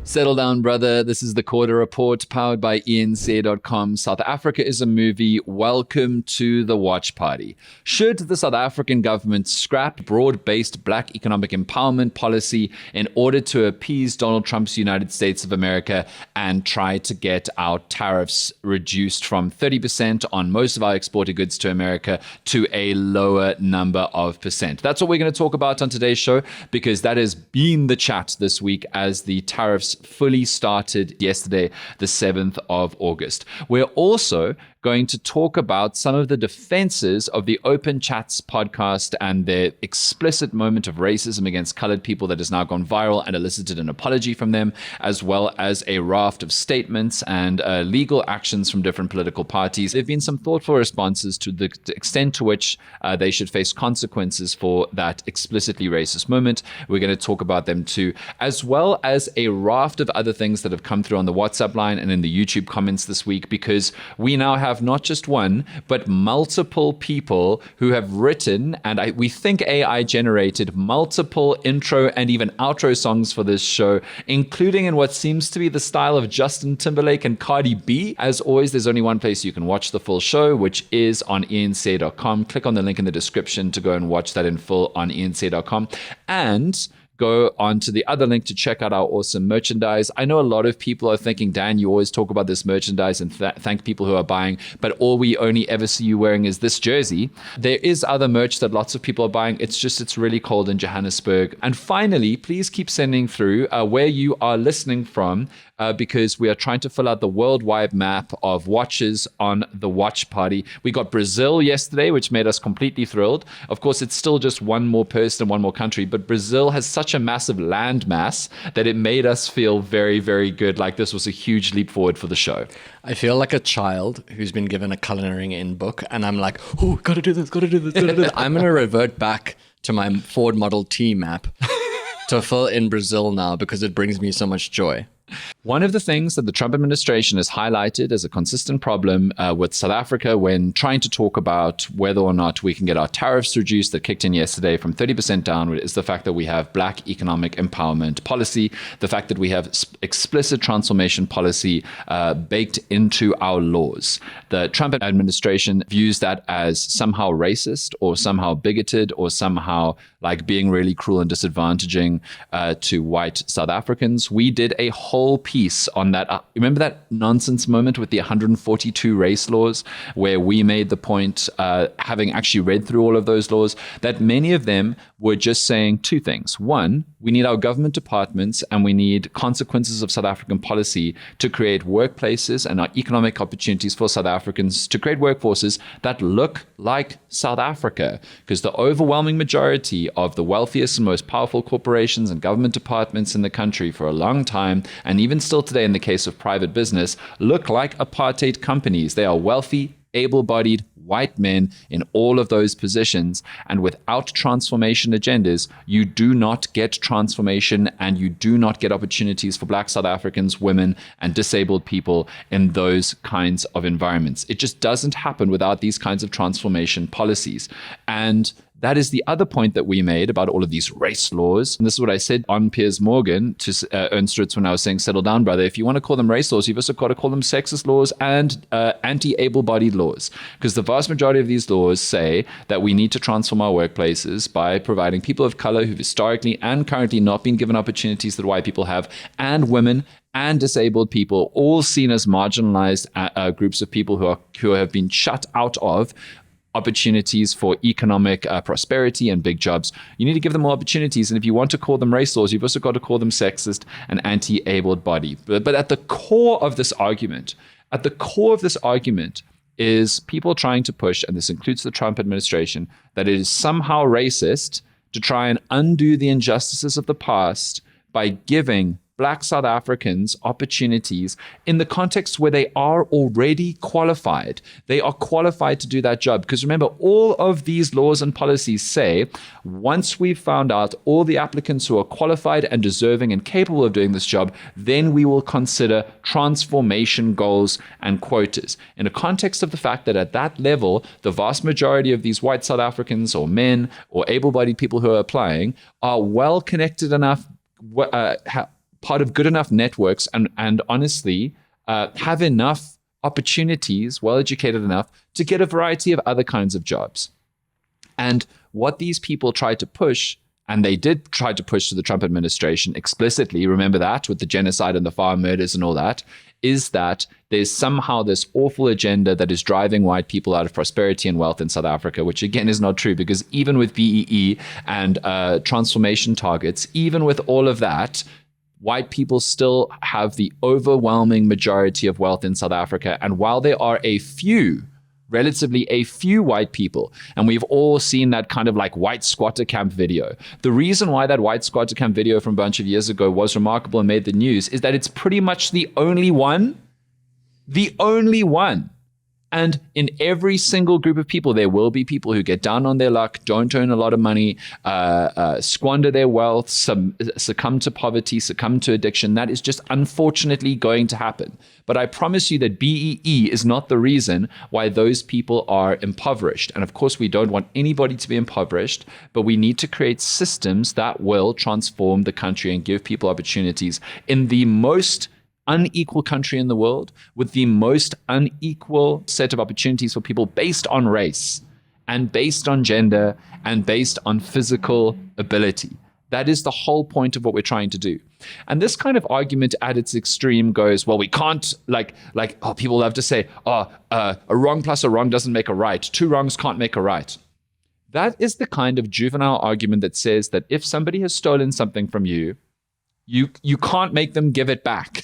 Settle down, brother. This is the Quarter Report powered by ENC.com. South Africa is a movie. Welcome to the watch party. Should the South African government scrap broad-based black economic empowerment policy in order to appease Donald Trump's United States of America and try to get our tariffs reduced from 30% on most of our exported goods to America to a lower number of percent? That's what we're going to talk about on today's show, because that has been the chat this week as the tariffs fully started yesterday, the 7th of August. We're also going to talk about some of the defenses of the Open Chats podcast and their explicit moment of racism against colored people that has now gone viral and elicited an apology from them, as well as a raft of statements and legal actions from different political parties. There have been some thoughtful responses to the extent to which they should face consequences for that explicitly racist moment. We're going to talk about them too, as well as a raft of other things that have come through on the WhatsApp line and in the YouTube comments this week, because we now have not just one, but multiple people who have written, and we think AI generated, multiple intro and even outro songs for this show, including in what seems to be the style of Justin Timberlake and Cardi B. As always, there's only one place you can watch the full show, which is on ENC.com. Click on the link in the description to go and watch that in full on ENC.com. And go on to the other link to check out our awesome merchandise. I know a lot of people are thinking, Dan, you always talk about this merchandise and thank people who are buying, but all we only ever see you wearing is this jersey. There is other merch that lots of people are buying. It's really cold in Johannesburg. And finally, please keep sending through where you are listening from, because we are trying to fill out the worldwide map of watches on the watch party. We got Brazil yesterday, which made us completely thrilled. Of course, it's still just one more person, one more country, but Brazil has such a massive land mass that it made us feel very, very good. Like this was a huge leap forward for the show. I feel like a child who's been given a coloring in book, and I'm like, oh, gotta do this, gotta do this, gotta do this. I'm going to revert back to my Ford Model T map to fill in Brazil now, because it brings me so much joy. One of the things that the Trump administration has highlighted as a consistent problem with South Africa when trying to talk about whether or not we can get our tariffs reduced that kicked in yesterday from 30% down is the fact that we have black economic empowerment policy, the fact that we have explicit transformation policy baked into our laws. The Trump administration views that as somehow racist or somehow bigoted or somehow like being really cruel and disadvantaging to white South Africans. We did a whole piece on that. Remember that nonsense moment with the 142 race laws, where we made the point, having actually read through all of those laws, that many of them were just saying two things. One, we need our government departments and we need consequences of South African policy to create workplaces and economic opportunities for South Africans to create workforces that look like South Africa, because the overwhelming majority of the wealthiest and most powerful corporations and government departments in the country for a long time, and even still today in the case of private business, look like apartheid companies. They are wealthy, able-bodied white men in all of those positions. And without transformation agendas, you do not get transformation and you do not get opportunities for Black South Africans, women, and disabled people in those kinds of environments. It just doesn't happen without these kinds of transformation policies. And that is the other point that we made about all of these race laws. And this is what I said on Piers Morgan to Ernst Ritz when I was saying, settle down, brother. If you want to call them race laws, you've also got to call them sexist laws and anti-able-bodied laws. Because the vast majority of these laws say that we need to transform our workplaces by providing people of color who've historically and currently not been given opportunities that white people have, and women and disabled people, all seen as marginalized groups of people who have been shut out of opportunities for economic prosperity and big jobs. You need to give them more opportunities. And if you want to call them race laws, you've also got to call them sexist and anti-abled body. But at the core of this argument, is people trying to push, and this includes the Trump administration, that it is somehow racist to try and undo the injustices of the past by giving Black South Africans opportunities in the context where they are already qualified. They are qualified to do that job. Because remember, all of these laws and policies say, once we've found out all the applicants who are qualified and deserving and capable of doing this job, then we will consider transformation goals and quotas. In the context of the fact that at that level, the vast majority of these white South Africans or men or able-bodied people who are applying are well connected enough, part of good enough networks, and honestly, have enough opportunities, well educated enough to get a variety of other kinds of jobs. And what these people tried to push, and they did try to push to the Trump administration explicitly, remember that with the genocide and the farm murders and all that, is that there's somehow this awful agenda that is driving white people out of prosperity and wealth in South Africa, which again is not true, because even with BEE and transformation targets, even with all of that, white people still have the overwhelming majority of wealth in South Africa. And while there are relatively a few white people, and we've all seen that kind of like white squatter camp video. The reason why that white squatter camp video from a bunch of years ago was remarkable and made the news is that it's pretty much the only one. And in every single group of people, there will be people who get down on their luck, don't earn a lot of money, squander their wealth, succumb to poverty, succumb to addiction. That is just unfortunately going to happen. But I promise you that BEE is not the reason why those people are impoverished. And of course, we don't want anybody to be impoverished, but we need to create systems that will transform the country and give people opportunities in the most unequal country in the world, with the most unequal set of opportunities for people based on race and based on gender and based on physical ability. That is the whole point of what we're trying to do. And this kind of argument at its extreme goes, well, we can't, people love to say, a wrong plus a wrong doesn't make a right. Two wrongs can't make a right. That is the kind of juvenile argument that says that if somebody has stolen something from you, you can't make them give it back.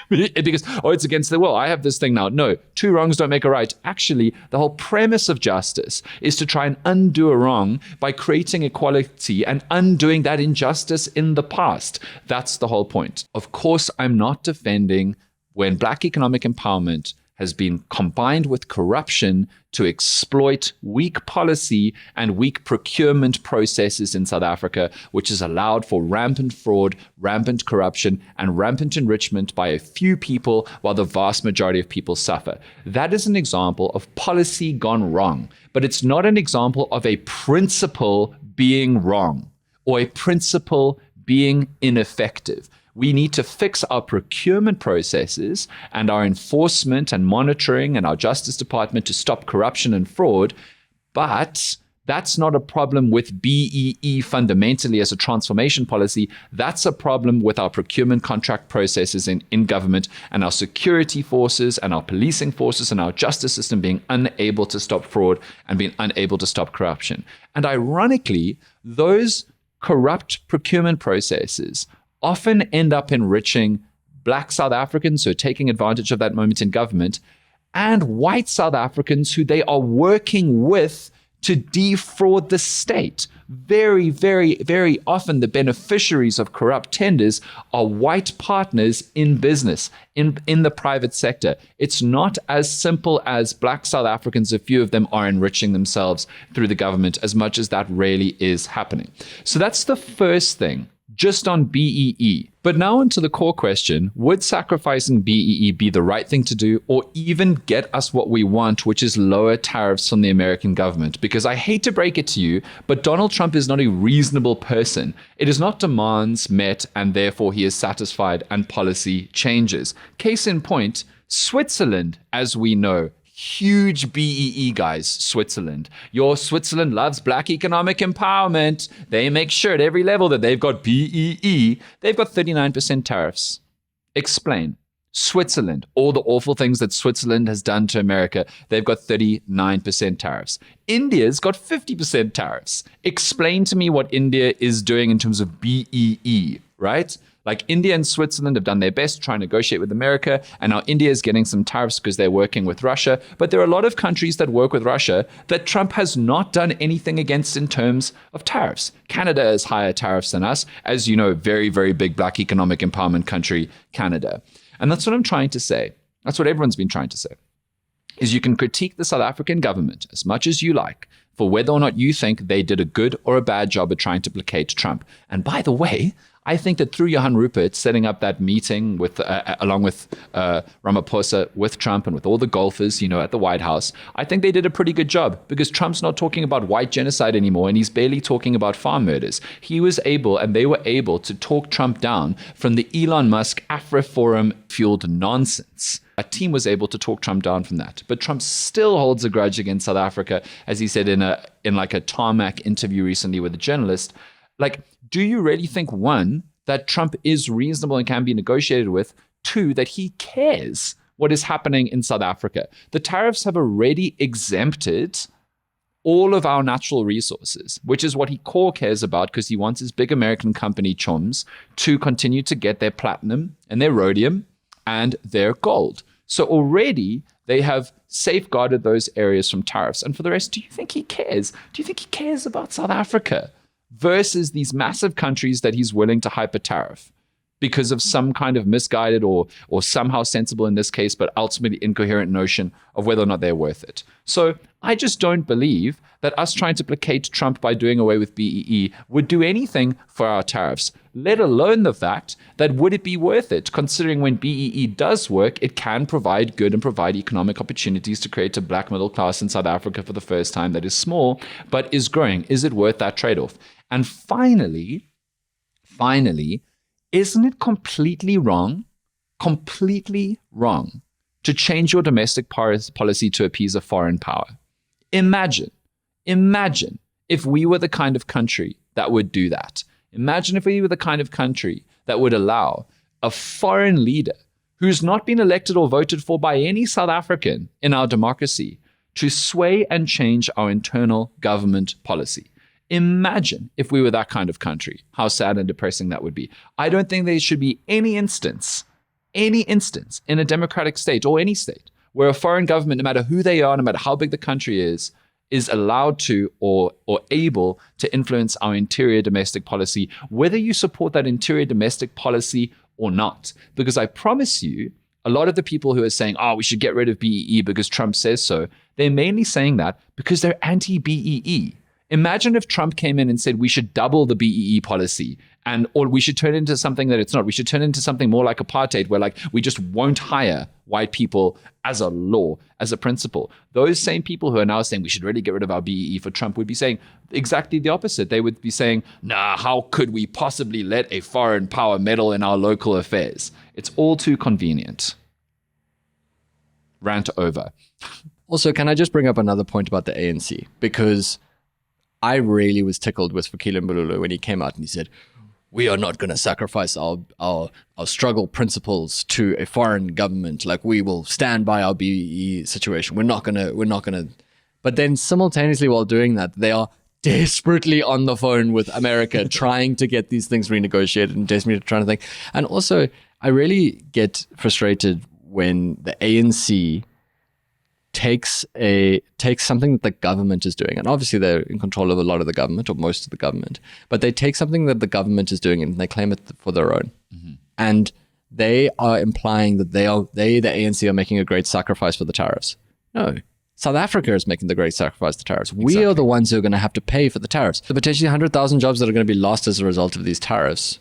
Because, it's against the law. I have this thing now. No, two wrongs don't make a right. Actually, the whole premise of justice is to try and undo a wrong by creating equality and undoing that injustice in the past. That's the whole point. Of course, I'm not defending when Black economic empowerment has been combined with corruption to exploit weak policy and weak procurement processes in South Africa, which has allowed for rampant fraud, rampant corruption, and rampant enrichment by a few people while the vast majority of people suffer. That is an example of policy gone wrong, but it's not an example of a principle being wrong or a principle being ineffective. We need to fix our procurement processes and our enforcement and monitoring and our Justice Department to stop corruption and fraud. But that's not a problem with BEE fundamentally as a transformation policy. That's a problem with our procurement contract processes in government and our security forces and our policing forces and our justice system being unable to stop fraud and being unable to stop corruption. And ironically, those corrupt procurement processes often end up enriching Black South Africans who are taking advantage of that moment in government, and white South Africans who they are working with to defraud the state. Very, very, very often the beneficiaries of corrupt tenders are white partners in business, in the private sector. It's not as simple as Black South Africans, a few of them are enriching themselves through the government, as much as that really is happening. So that's the first thing, just on BEE. But now into the core question, would sacrificing BEE be the right thing to do, or even get us what we want, which is lower tariffs from the American government? Because I hate to break it to you, but Donald Trump is not a reasonable person. It is not demands met and therefore he is satisfied and policy changes. Case in point, Switzerland, as we know, huge BEE guys, Switzerland. Your Switzerland loves Black economic empowerment. They make sure at every level that they've got BEE. They've got 39% tariffs. Explain. Switzerland, all the awful things that Switzerland has done to America, they've got 39% tariffs. India's got 50% tariffs. Explain to me what India is doing in terms of BEE, right? Like India and Switzerland have done their best to try and negotiate with America, and now India is getting some tariffs because they're working with Russia. But there are a lot of countries that work with Russia that Trump has not done anything against in terms of tariffs. Canada has higher tariffs than us, as you know, very, very big Black economic empowerment country, Canada. And that's what I'm trying to say. That's what everyone's been trying to say, is you can critique the South African government as much as you like for whether or not you think they did a good or a bad job at trying to placate Trump. And by the way, I think that through Johan Rupert setting up that meeting with, along with Ramaphosa, with Trump and with all the golfers, at the White House, I think they did a pretty good job because Trump's not talking about white genocide anymore and he's barely talking about farm murders. He was able, and they were able to talk Trump down from the Elon Musk AfriForum fueled nonsense. A team was able to talk Trump down from that. But Trump still holds a grudge against South Africa, as he said in like a tarmac interview recently with a journalist. Like, do you really think, one, that Trump is reasonable and can be negotiated with? Two, that he cares what is happening in South Africa? The tariffs have already exempted all of our natural resources, which is what he core cares about because he wants his big American company chums to continue to get their platinum and their rhodium and their gold. So already they have safeguarded those areas from tariffs. And for the rest, do you think he cares? Do you think he cares about South Africa versus these massive countries that he's willing to hyper tariff because of some kind of misguided or somehow sensible in this case, but ultimately incoherent notion of whether or not they're worth it? So I just don't believe that us trying to placate Trump by doing away with BEE would do anything for our tariffs, let alone the fact that would it be worth it, considering when BEE does work, it can provide good and provide economic opportunities to create a black middle class in South Africa for the first time that is small, but is growing. Is it worth that trade-off? And finally, isn't it completely wrong to change your domestic policy to appease a foreign power? Imagine if we were the kind of country that would do that. Imagine if we were the kind of country that would allow a foreign leader who's not been elected or voted for by any South African in our democracy to sway and change our internal government policy. Imagine if we were that kind of country, how sad and depressing that would be. I don't think there should be any instance in a democratic state or any state where a foreign government, no matter who they are, no matter how big the country is allowed to or able to influence our interior domestic policy, whether you support that interior domestic policy or not. Because I promise you, a lot of the people who are saying, we should get rid of BEE because Trump says so, they're mainly saying that because they're anti-BEE. Imagine if Trump came in and said we should double the BEE policy or we should turn it into something that it's not. We should turn it into something more like apartheid where we just won't hire white people as a law, as a principle. Those same people who are now saying we should really get rid of our BEE for Trump would be saying exactly the opposite. They would be saying, nah, how could we possibly let a foreign power meddle in our local affairs? It's all too convenient. Rant over. Also, can I just bring up another point about the ANC? Because I really was tickled with Fikile Mbalulu when he came out and he said, we are not going to sacrifice our struggle principles to a foreign government. Like, we will stand by our BEE situation. We're not going to. But then simultaneously while doing that, they are desperately on the phone with America trying to get these things renegotiated and desperately trying to think. And also, I really get frustrated when the ANC takes something that the government is doing, and obviously they're in control of a lot of the government or most of the government, but they take something that the government is doing and they claim it for their own. Mm-hmm. And they are implying that the ANC, are making a great sacrifice for the tariffs. No, South Africa is making the great sacrifice for the tariffs. Exactly. We are the ones who are going to have to pay for the tariffs. The potentially 100,000 jobs that are going to be lost as a result of these tariffs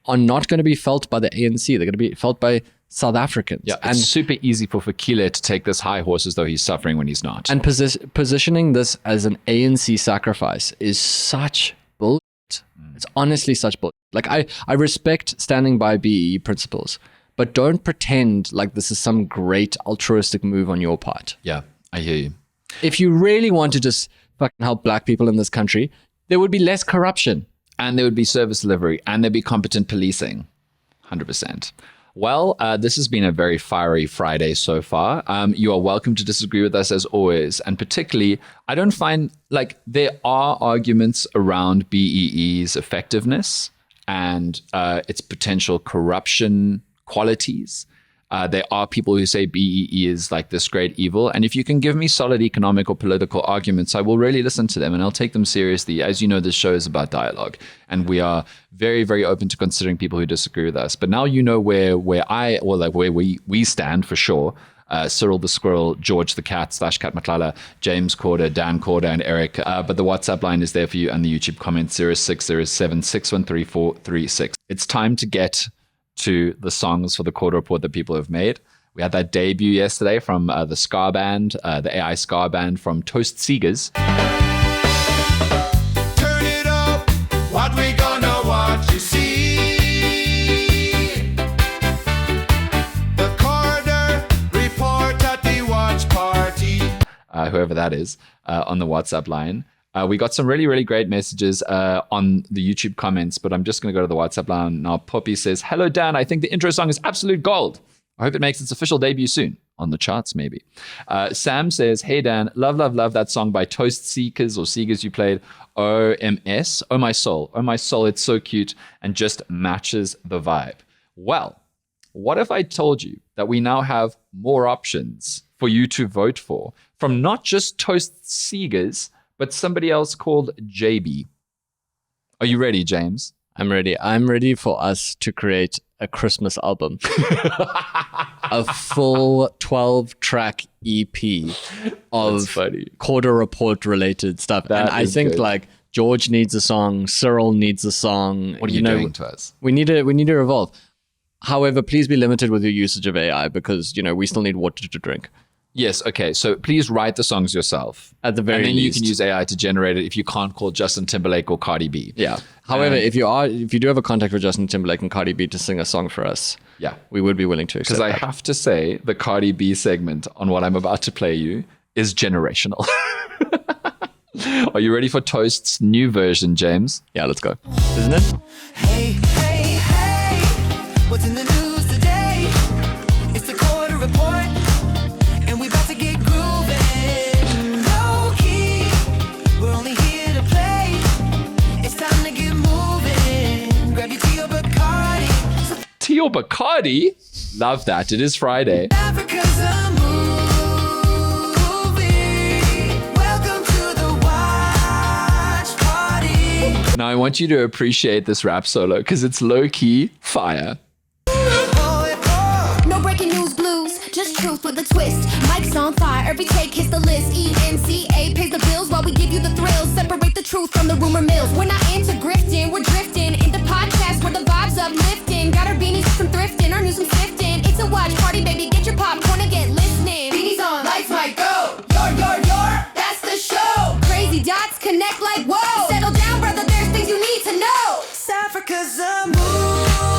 are not going to be felt by the ANC. They're going to be felt by South Africans. Yeah, and it's super easy for Fikile to take this high horse as though he's suffering when he's not. And positioning this as an ANC sacrifice is such bullshit. It's honestly such bullshit. Like, I respect standing by BEE principles, but don't pretend like this is some great altruistic move on your part. Yeah, I hear you. If you really want to just fucking help black people in this country, there would be less corruption. And there would be service delivery, and there'd be competent policing. 100%. Well, this has been a very fiery Friday so far. You are welcome to disagree with us as always. And particularly, I don't find there are arguments around BEE's effectiveness and its potential corruption qualities. There are people who say BEE is like this great evil. And if you can give me solid economic or political arguments, I will really listen to them and I'll take them seriously. As you know, this show is about dialogue. And we are very, very open to considering people who disagree with us. But now you know where we stand for sure. Cyril the Squirrel, George the Cat, /Cat Matlala, James Corder, Dan Corder, and Eric. But the WhatsApp line is there for you, and the YouTube comments 0607613436. It's time to get to the songs for the Quarter Report that people have made. We had that debut yesterday from the ska band, the AI ska band from Toast Seegers. Turn it up, what we gonna watch, you see? The Quarter Report at the watch party. Whoever that is, on the WhatsApp line. We got some really, really great messages on the YouTube comments, but I'm just going to go to the WhatsApp line now. Poppy says, "Hello, Dan. I think the intro song is absolute gold. I hope it makes its official debut soon. On the charts, maybe." Sam says, "Hey, Dan. Love, love, love that song by Toast Seekers or Seegers you played. OMS. Oh, my soul. Oh, my soul. It's so cute and just matches the vibe." Well, what if I told you that we now have more options for you to vote for from not just Toast Seegers, but somebody else called JB? Are you ready, James? I'm ready. I'm ready for us to create a Christmas album. A full 12-track EP of Quarter Report related stuff. That and I is think good. like George needs a song, Cyril needs a song. What are you doing to us? We need to evolve. However, please be limited with your usage of AI because, we still need water to drink. Yes, okay. So please write the songs yourself. At the very least. And then least. you can use AI to generate it if you can't call Justin Timberlake or Cardi B. Yeah. However, if you do have a contact with Justin Timberlake and Cardi B to sing a song for us, yeah, we would be willing to accept because I that. have to say the Cardi B segment on what I'm about to play you is generational. Are you ready for Toast's new version, James? Yeah, let's go. Isn't it? Hey, hey, hey, what's in the news today? It's the Quarter Report, and we about to get grooving. Low key, we're only here to play. It's time to get moving. Grab your tea or Bacardi. Tea or Bacardi? Love that. It is Friday. Africa's a movie. Welcome to the watch party. Now I want you to appreciate this rap solo because it's low-key fire. No breaking news blues, just truth with a twist. Mike's on fire, every take hits the list. ENCA pays the bills while we give you the thrills. Separate the truth from the rumor mills. We're not into grifting, we're drifting into podcasts where the vibe's uplifting. Got our beanies from thrifting, our news from sifting. It's a watch party, baby, get your popcorn and get listening. Beanies on, lights might go. Your, that's the show. Crazy dots connect like whoa. Settle down, brother, there's things you need to know. Africa's a movie.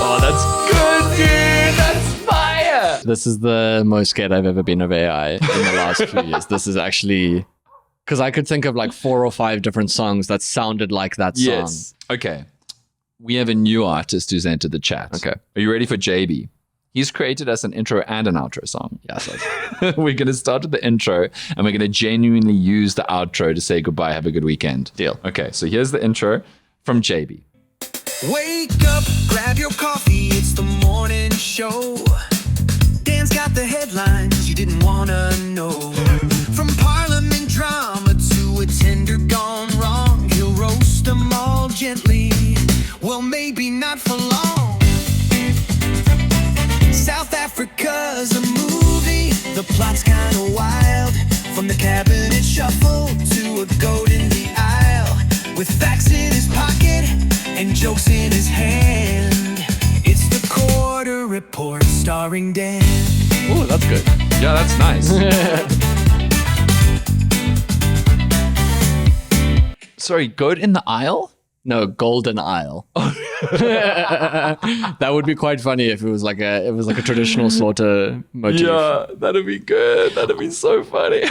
Oh, that's good, dude. That's fire. This is the most scared I've ever been of AI in the last few years. This is actually... Because I could think of like 4 or 5 different songs that sounded like that song. Yes. Okay. We have a new artist who's entered the chat. Okay. Are you ready for JB? He's created us an intro and an outro song. Yes. We're going to start with the intro and we're going to genuinely use the outro to say goodbye. Have a good weekend. Deal. Okay. So here's the intro from JB. Wake up, grab your coffee, it's the morning show. Dan's got the headlines you didn't wanna know. From Parliament drama to a tender gone wrong, he'll roast them all gently, well maybe not for long. South Africa's a movie, the plot's kinda wild. From the cabinet shuffle to a goat in the aisle, with facts in his pocket and jokes in his hand. It's the Quarter Report starring Dan. Oh, that's good. Yeah, that's nice. Sorry, goat in the aisle? No, Golden Isle. That would be quite funny if it was like a traditional slaughter motif. Yeah, that'd be good. That'd be so funny.